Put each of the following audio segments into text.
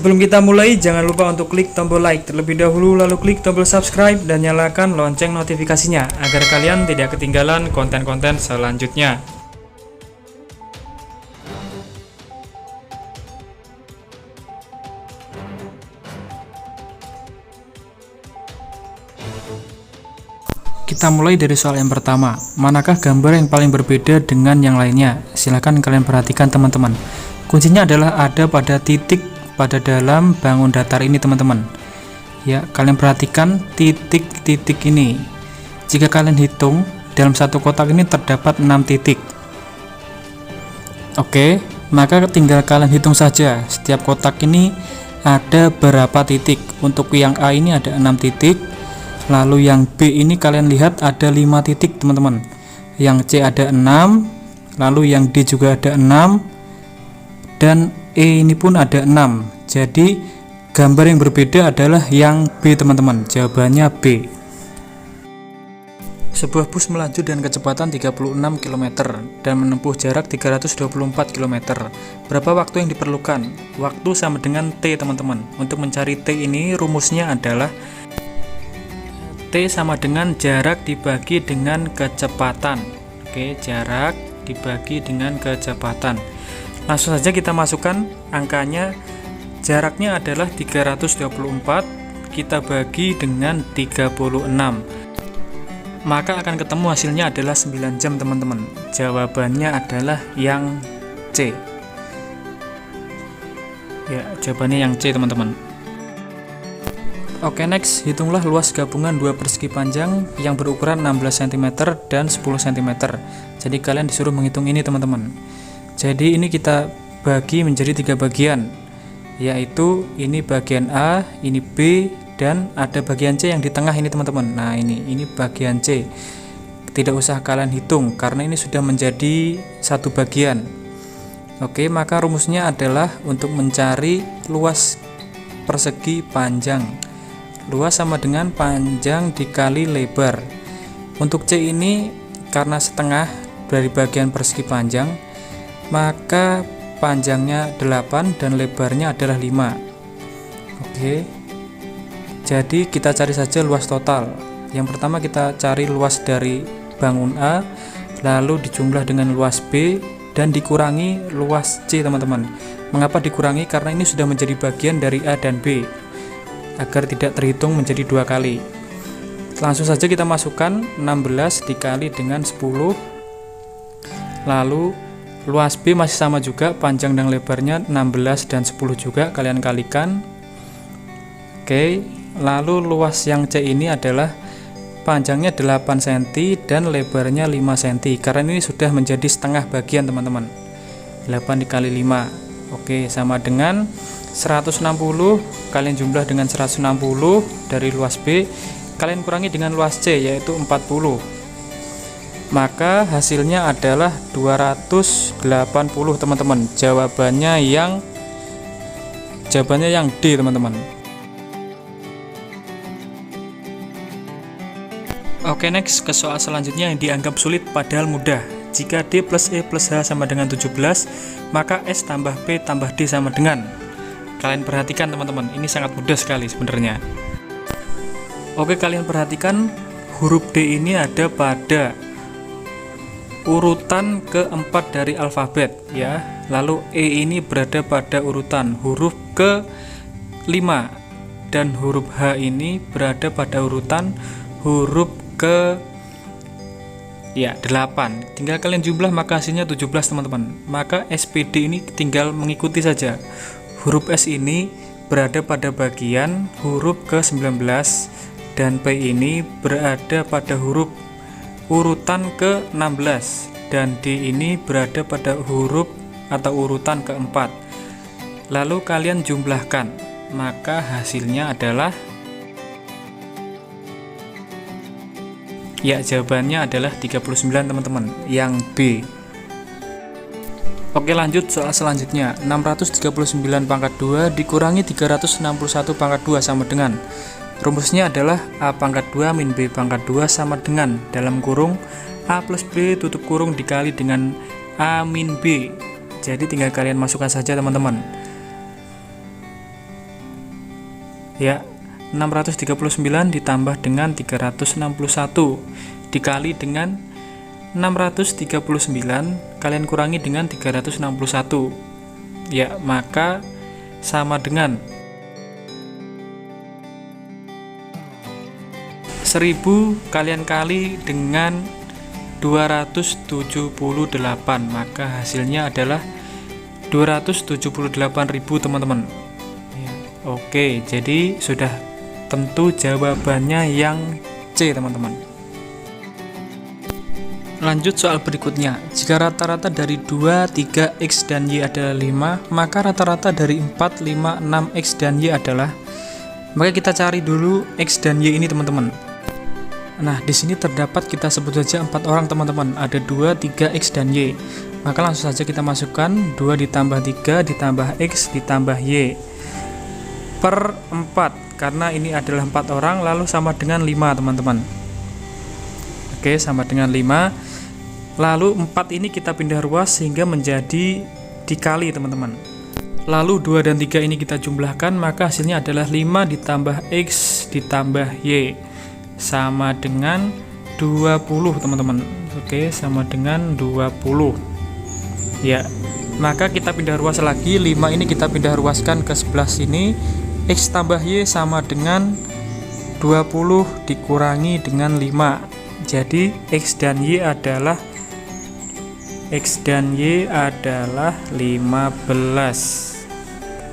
Sebelum kita mulai, jangan lupa untuk klik tombol like terlebih dahulu, lalu klik tombol subscribe dan nyalakan lonceng notifikasinya agar kalian tidak ketinggalan konten-konten selanjutnya. Kita mulai dari soal yang pertama. Manakah gambar yang paling berbeda dengan yang lainnya? Silahkan kalian perhatikan teman-teman. Kuncinya adalah ada pada titik pada dalam bangun datar ini teman-teman. Ya, kalian perhatikan titik-titik ini. Jika kalian hitung, dalam satu kotak ini terdapat 6 titik. Oke, maka tinggal kalian hitung saja setiap kotak ini ada berapa titik. Untuk yang A ini ada 6 titik. Lalu yang B ini kalian lihat ada 5 titik teman-teman. Yang C ada 6, lalu yang D juga ada 6, dan E ini pun ada 6. Jadi gambar yang berbeda adalah yang B teman-teman. Jawabannya B. Sebuah bus melaju dengan kecepatan 36 km dan menempuh jarak 324 km. Berapa waktu yang diperlukan? Waktu sama dengan T teman-teman. Untuk mencari T ini rumusnya adalah T sama dengan jarak dibagi dengan kecepatan. Oke, jarak dibagi dengan kecepatan. Langsung saja kita masukkan angkanya. Jaraknya adalah 324, kita bagi dengan 36. Maka akan ketemu hasilnya adalah 9 jam teman-teman. Jawabannya adalah yang C. Ya, jawabannya yang C teman-teman. Oke, next, hitunglah luas gabungan dua persegi panjang yang berukuran 16 cm dan 10 cm. Jadi kalian disuruh menghitung ini teman-teman. Jadi ini kita bagi menjadi 3 bagian, yaitu ini bagian A, ini B, dan ada bagian C yang di tengah ini teman-teman. Nah ini bagian C. Tidak usah kalian hitung karena ini sudah menjadi satu bagian. Oke, maka rumusnya adalah untuk mencari luas persegi panjang. Luas sama dengan panjang dikali lebar. Untuk C ini karena setengah dari bagian persegi panjang, maka panjangnya 8 dan lebarnya adalah 5. Oke, jadi kita cari saja luas total. Yang pertama kita cari luas dari bangun A, lalu dijumlah dengan luas B dan dikurangi luas C teman-teman. Mengapa dikurangi? Karena ini sudah menjadi bagian dari A dan B, agar tidak terhitung menjadi 2 kali. Langsung saja kita masukkan 16 dikali dengan 10. Lalu luas B masih sama juga, panjang dan lebarnya 16 dan 10 juga, kalian kalikan. Oke, lalu luas yang C ini adalah panjangnya 8 cm dan lebarnya 5 cm. Karena ini sudah menjadi setengah bagian teman-teman. 8 dikali 5. Oke, sama dengan 160, kalian jumlah dengan 160 dari luas B, kalian kurangi dengan luas C yaitu 40. Maka hasilnya adalah 280 teman-teman. Jawabannya yang D teman-teman. Oke, next ke soal selanjutnya yang dianggap sulit padahal mudah. Jika D plus E plus H sama dengan 17, maka S tambah P tambah D sama dengan. Kalian perhatikan teman-teman, ini sangat mudah sekali sebenarnya. Oke, kalian perhatikan huruf D ini ada pada urutan keempat dari alfabet ya. Lalu E ini berada pada urutan huruf ke-5 dan huruf H ini berada pada urutan huruf ke-8. Tinggal kalian jumlah maka hasilnya 17 teman-teman. Maka SPD ini tinggal mengikuti saja. Huruf S ini berada pada bagian huruf ke-19 dan P ini berada pada huruf urutan ke-16 dan D ini berada pada huruf atau urutan ke-4. Lalu kalian jumlahkan, maka hasilnya adalah jawabannya adalah 39 teman-teman, yang B. Oke, lanjut soal selanjutnya. 639 pangkat 2 dikurangi 361 pangkat 2 sama dengan. Rumusnya adalah A pangkat 2 min B pangkat 2 sama dengan dalam kurung A plus B tutup kurung dikali dengan A min B. Jadi tinggal kalian masukkan saja teman-teman. Ya, 639 ditambah dengan 361 dikali dengan 639 kalian kurangi dengan 361. Ya, maka sama dengan 1000 kalian kali dengan 278, maka hasilnya adalah 278.000 teman-teman. Ya, oke, jadi sudah tentu jawabannya yang C teman-teman. Lanjut soal berikutnya. Jika rata-rata dari 2, 3, X dan Y adalah 5, maka rata-rata dari 4, 5, 6, X dan Y adalah. Maka kita cari dulu X dan Y ini teman-teman. Nah, di sini terdapat, kita sebut saja 4 orang teman-teman. Ada 2, 3, X dan Y. Maka langsung saja kita masukkan 2 ditambah 3 ditambah X ditambah Y per 4, karena ini adalah 4 orang, lalu sama dengan 5 teman-teman. Oke, sama dengan 5. Lalu 4 ini kita pindah ruas sehingga menjadi dikali teman-teman. Lalu 2 dan 3 ini kita jumlahkan, maka hasilnya adalah 5 ditambah X ditambah Y sama dengan 20 teman-teman. Oke, sama dengan 20. Ya, maka kita pindah ruas lagi. 5 ini kita pindah ruaskan ke sebelah sini. X tambah Y sama dengan 20 dikurangi dengan 5. Jadi X dan Y adalah 15.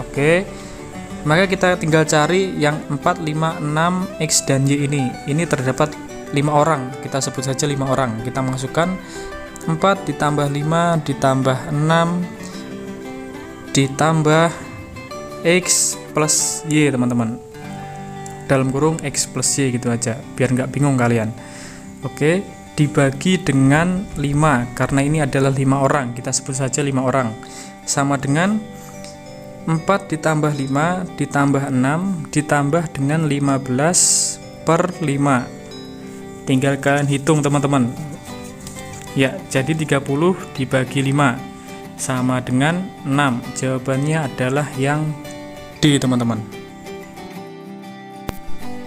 Oke, maka kita tinggal cari yang 4, 5, 6 X dan Y ini. Ini terdapat 5 orang, kita sebut saja 5 orang. Kita masukkan 4 ditambah 5 ditambah 6 ditambah X plus Y teman-teman. Dalam kurung X plus Y gitu aja, biar nggak bingung kalian. Oke, dibagi dengan 5, karena ini adalah 5 orang, kita sebut saja 5 orang. Sama dengan 4 ditambah 5 ditambah 6 ditambah dengan 15 per 5. Tinggal kalian hitung teman-teman. Ya, jadi 30 dibagi 5 sama dengan 6. Jawabannya adalah yang D teman-teman.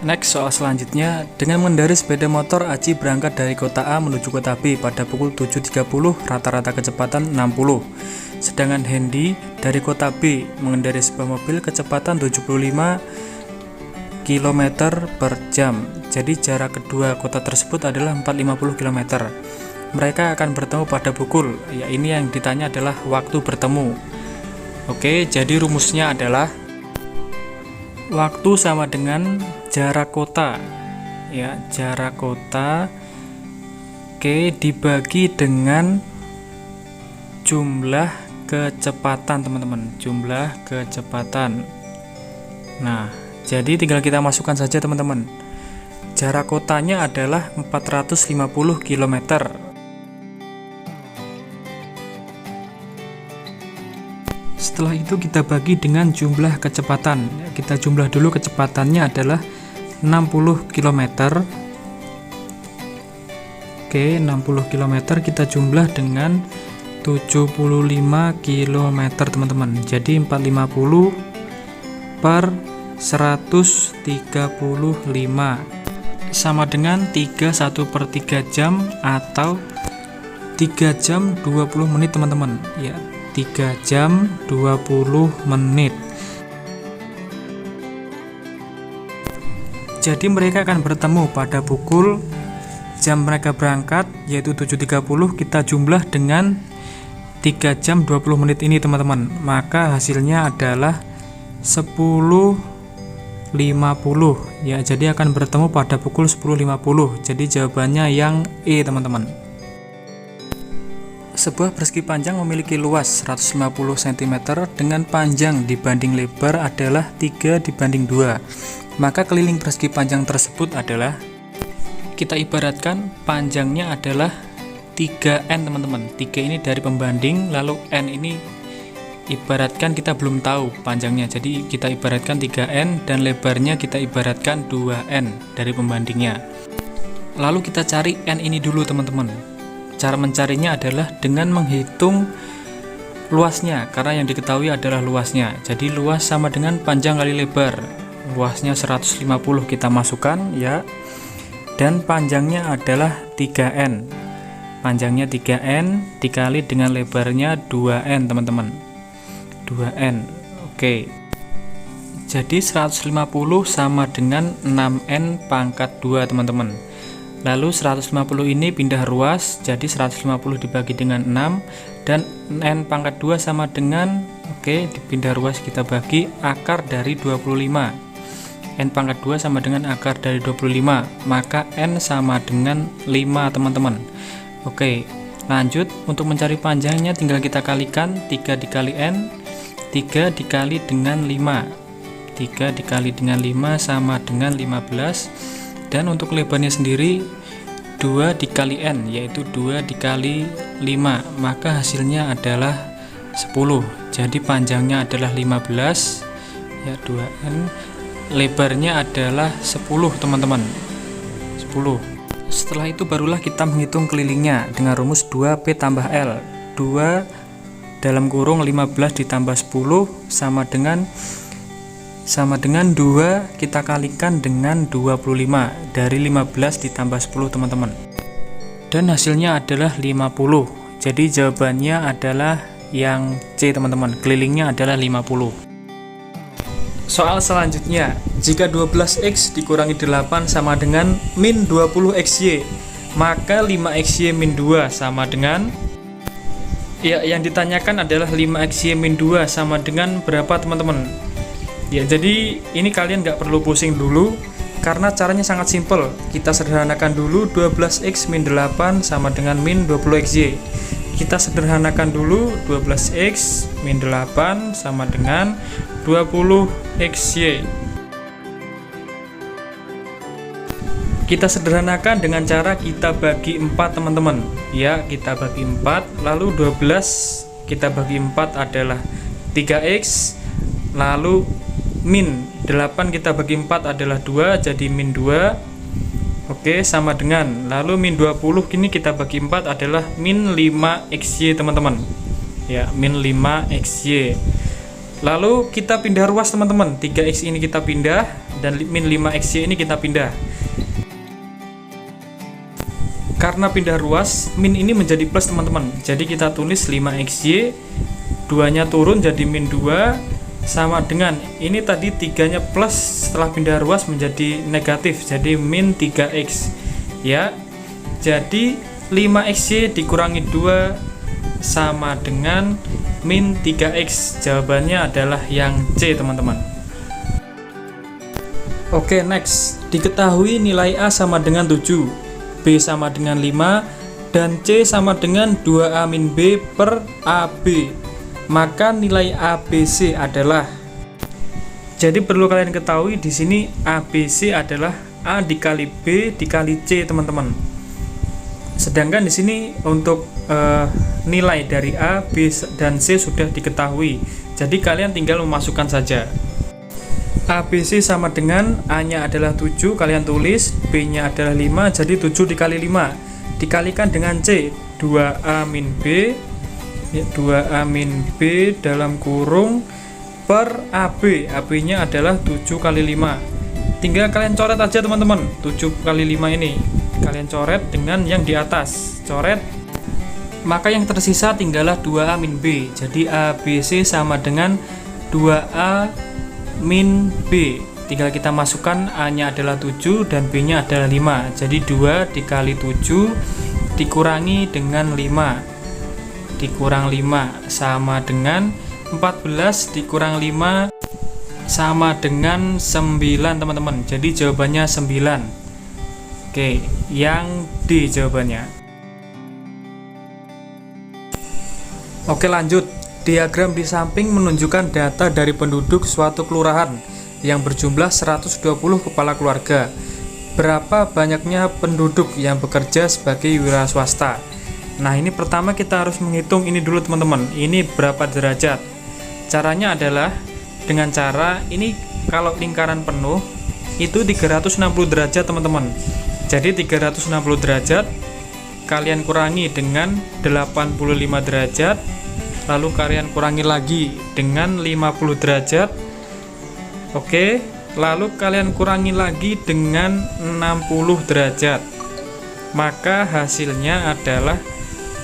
Next, soal selanjutnya. Dengan mengendarai sepeda motor, Aji berangkat dari kota A menuju kota B pada pukul 7.30, rata-rata kecepatan 60. Sedangkan Hendy dari kota B mengendarai sebuah mobil kecepatan 75 km per jam. Jadi jarak kedua kota tersebut adalah 450 km. Mereka akan bertemu pada pukul, ya ini yang ditanya adalah waktu bertemu. Oke, jadi rumusnya adalah waktu sama dengan jarak kota. Ya, jarak kota oke dibagi dengan jumlah kecepatan teman-teman, jumlah kecepatan. Nah, jadi tinggal kita masukkan saja teman-teman. Jarak kotanya adalah 450 km. Setelah itu kita bagi dengan jumlah kecepatan. Kita jumlah dulu, kecepatannya adalah 60 km. Oke, 60 km kita jumlah dengan 75 km teman-teman. Jadi 450 per 135 sama dengan 31/3 jam atau 3 jam 20 menit teman-teman. Ya, 3 jam 20 menit. Jadi mereka akan bertemu pada pukul, jam mereka berangkat yaitu 7.30, kita jumlah dengan 3 jam 20 menit ini teman-teman. Maka hasilnya adalah 10.50. Ya, jadi akan bertemu pada pukul 10.50. Jadi jawabannya yang E teman-teman. Sebuah persegi panjang memiliki luas 150 cm dengan panjang dibanding lebar adalah 3:2. Maka keliling persegi panjang tersebut adalah, kita ibaratkan panjangnya adalah 3N teman-teman. 3 ini dari pembanding, lalu N ini ibaratkan kita belum tahu panjangnya. Jadi kita ibaratkan 3N dan lebarnya kita ibaratkan 2N dari pembandingnya. Lalu kita cari N ini dulu teman-teman. Cara mencarinya adalah dengan menghitung luasnya, karena yang diketahui adalah luasnya. Jadi luas sama dengan panjang kali lebar. luasnya 150 kita masukkan ya, dan panjangnya adalah 3N. Panjangnya 3N dikali dengan lebarnya 2N teman-teman, 2N. Oke, jadi 150 sama dengan 6N pangkat 2 teman-teman. Lalu 150 ini pindah ruas, jadi 150 dibagi dengan 6, dan N pangkat 2 sama dengan, oke, dipindah ruas kita bagi akar dari 25. N pangkat 2 sama dengan akar dari 25, maka N sama dengan 5 teman-teman. Oke, lanjut, untuk mencari panjangnya tinggal kita kalikan 3 dikali N, 3 dikali dengan 5, 3 dikali dengan 5 sama dengan 15. Dan untuk lebarnya sendiri 2 dikali N, yaitu 2 dikali 5, maka hasilnya adalah 10. Jadi panjangnya adalah 15 ya, 2N, lebarnya adalah 10 teman-teman, 10. Setelah itu barulah kita menghitung kelilingnya dengan rumus 2P tambah L. 2 dalam kurung 15 ditambah 10 sama dengan 2 kita kalikan dengan 25, dari 15 ditambah 10 teman-teman, dan hasilnya adalah 50. Jadi jawabannya adalah yang C teman-teman, kelilingnya adalah 50. Soal selanjutnya, jika 12X dikurangi 8 sama dengan min 20XY, maka 5XY min 2 sama dengan, ya, yang ditanyakan adalah 5XY min 2 sama dengan berapa teman-teman. Ya, jadi ini kalian nggak perlu pusing dulu karena caranya sangat simpel. Kita sederhanakan dulu 12X min 8 sama dengan min 20XY. Kita sederhanakan dulu 12X min 8 sama dengan 20XY. Kita sederhanakan dengan cara kita bagi 4 teman-teman. Ya, kita bagi 4, lalu 12 kita bagi 4 adalah 3X, lalu min 8 kita bagi 4 adalah 2, jadi min 2. Oke, sama dengan, lalu min 20 kini kita bagi 4 adalah min 5XY teman-teman. Ya, min 5XY. Lalu kita pindah ruas teman-teman, 3X ini kita pindah dan min 5XY ini kita pindah. Karena pindah ruas, min ini menjadi plus teman-teman. Jadi kita tulis 5XY, 2-nya turun jadi min 2 sama dengan, ini tadi 3-nya plus, setelah pindah ruas menjadi negatif, jadi min 3X ya. Jadi 5XY dikurangi 2 sama dengan min 3X. Jawabannya adalah yang C teman-teman. Oke, next, diketahui nilai A sama dengan 7, B sama dengan 5, dan C sama dengan 2A min B per AB. Maka nilai ABC adalah, jadi perlu kalian ketahui di sini ABC adalah A dikali B dikali C teman-teman. Sedangkan di sini untuk nilai dari A, B, dan C sudah diketahui. Jadi kalian tinggal memasukkan saja. ABC sama dengan A-nya adalah 7, kalian tulis, B-nya adalah 5, jadi 7 dikali 5 dikalikan dengan C, 2A min B, 2A min B dalam kurung per AB. AB-nya adalah 7 kali 5. Tinggal kalian coret aja teman-teman, 7 kali 5 ini kalian coret dengan yang di atas, coret, maka yang tersisa tinggallah 2A min B. Jadi ABC sama dengan 2A min B. Tinggal kita masukkan, A-nya adalah 7 dan B-nya adalah 5. Jadi 2 dikali 7 dikurangi dengan 5 dikurang 5 sama dengan 14 dikurang 5 sama dengan 9 teman-teman. Jadi jawabannya 9. Oke, yang D jawabannya. Oke, lanjut. Diagram di samping menunjukkan data dari penduduk suatu kelurahan yang berjumlah 120 kepala keluarga. Berapa banyaknya penduduk yang bekerja sebagai wira swasta? Nah, ini pertama kita harus menghitung ini dulu teman-teman. Ini berapa derajat? Caranya adalah dengan cara ini, kalau lingkaran penuh itu 360 derajat teman-teman. Jadi 360 derajat kalian kurangi dengan 85 derajat, lalu kalian kurangi lagi dengan 50 derajat. Oke, lalu kalian kurangi lagi dengan 60 derajat, maka hasilnya adalah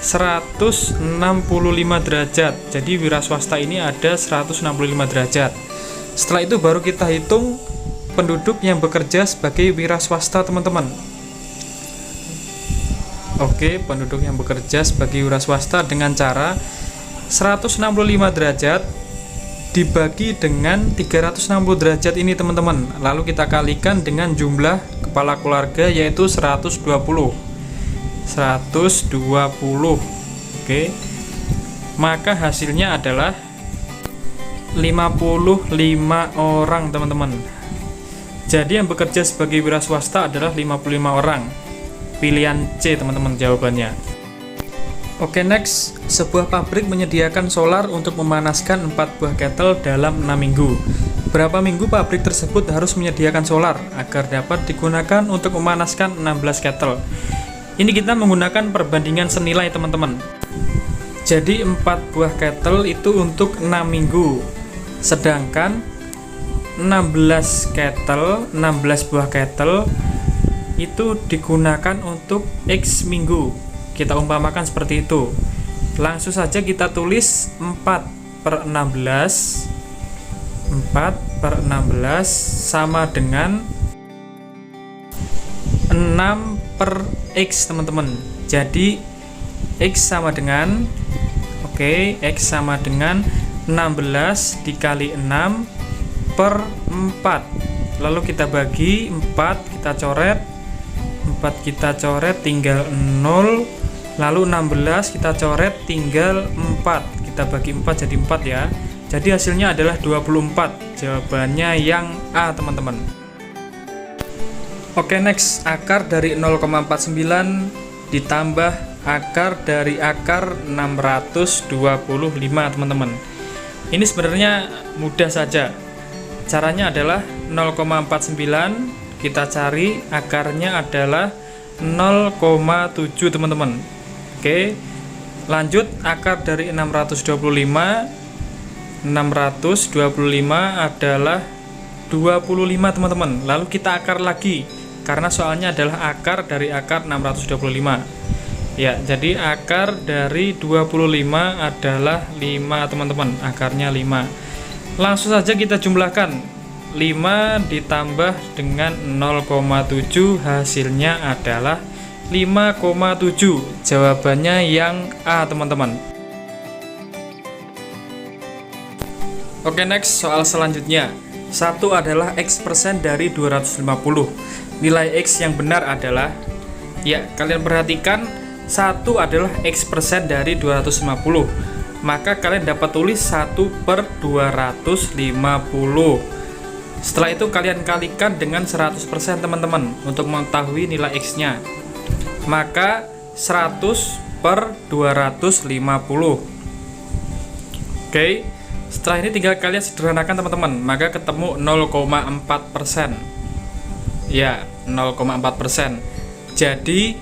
165 derajat. Jadi wira swasta ini ada 165 derajat. Setelah itu baru kita hitung penduduk yang bekerja sebagai wira swasta, teman-teman. Oke, penduduk yang bekerja sebagai wira swasta dengan cara 165 derajat dibagi dengan 360 derajat ini, teman-teman. Lalu kita kalikan dengan jumlah kepala keluarga, yaitu 120. Oke. Maka hasilnya adalah 55 orang, teman-teman. Jadi yang bekerja sebagai wira swasta adalah 55 orang. Pilihan C, teman-teman, jawabannya. Oke, next. Sebuah pabrik menyediakan solar untuk memanaskan 4 buah kettle dalam 6 minggu. Berapa minggu pabrik tersebut harus menyediakan solar agar dapat digunakan untuk memanaskan 16 kettle? Ini kita menggunakan perbandingan senilai, teman-teman. Jadi 4 buah kettle itu untuk 6 minggu. Sedangkan 16 buah kettle itu digunakan untuk X minggu. Kita umpamakan seperti itu. Langsung saja kita tulis 4/16 sama dengan 6/X, teman-teman. Jadi X sama dengan X sama dengan 16 dikali 6/4. Lalu kita bagi 4, kita coret tinggal 0. Lalu 16 kita coret tinggal 4. Kita bagi 4 jadi 4 ya. Jadi hasilnya adalah 24. Jawabannya yang A, teman-teman. Oke, next. Akar dari 0,49 ditambah akar dari akar 625, teman-teman. Ini sebenarnya mudah saja. Caranya adalah 0,49 kita cari akarnya adalah 0,7, teman-teman. Oke, lanjut. Akar dari 625 adalah 25, teman-teman. Lalu kita akar lagi karena soalnya adalah akar dari akar 625. Ya, jadi akar dari 25 adalah 5, teman-teman. Akarnya 5. Langsung saja kita jumlahkan. 5 ditambah dengan 0,7 hasilnya adalah 5,7. Jawabannya yang A, teman-teman. Oke, next. Soal selanjutnya. 1 adalah X% dari 250. Nilai X yang benar adalah, ya, kalian perhatikan, 1 adalah X% dari 250. Maka kalian dapat tulis 1/250. Setelah itu kalian kalikan dengan 100%, teman-teman, untuk mengetahui nilai X-nya. Maka 100/250. Oke, setelah ini tinggal kalian sederhanakan, teman-teman. Maka ketemu 0,4%. Ya, 0,4%. Jadi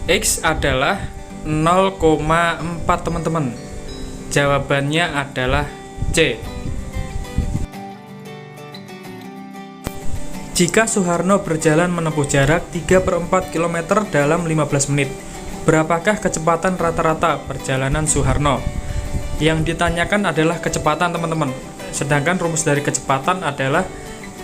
X adalah 0,4, teman-teman. Jawabannya adalah C. Jika Suharno berjalan menempuh jarak 3/4 km dalam 15 menit, berapakah kecepatan rata-rata perjalanan Suharno? Yang ditanyakan adalah kecepatan, teman-teman. Sedangkan rumus dari kecepatan adalah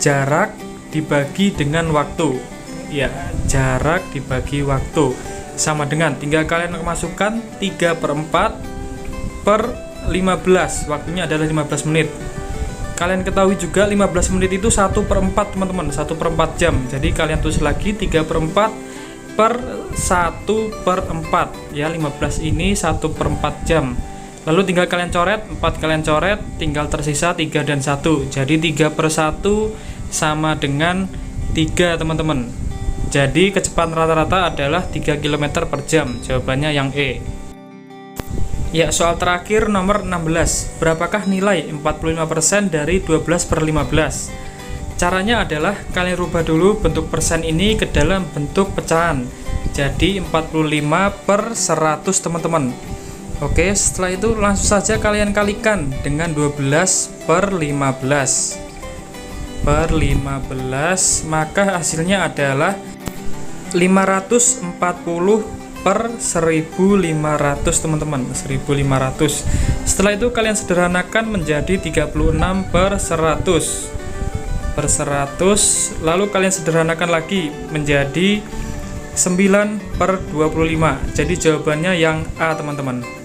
jarak dibagi dengan waktu. Ya, jarak dibagi waktu sama dengan, tinggal kalian masukkan 3/4/15. Waktunya adalah 15 menit. Kalian ketahui juga 15 menit itu 1/4, teman-teman. 1/4 jam. Jadi kalian tulis lagi 3/4/1/4. Ya, 15 ini 1/4 jam. Lalu tinggal kalian coret, 4 kalian coret, tinggal tersisa 3 dan 1. Jadi 3/1 sama dengan 3, teman-teman. Jadi kecepatan rata-rata adalah 3 km per jam. Jawabannya yang E. Ya, soal terakhir nomor 16. Berapakah nilai 45% dari 12/15? Caranya adalah kalian rubah dulu bentuk persen ini ke dalam bentuk pecahan. Jadi 45/100, teman-teman. Oke, setelah itu langsung saja kalian kalikan dengan 12/15. per 15, maka hasilnya adalah 540 per 1500 teman-teman, 1500. Setelah itu kalian sederhanakan menjadi 36 per 100, lalu kalian sederhanakan lagi menjadi 9 per 25. Jadi jawabannya yang A teman-teman.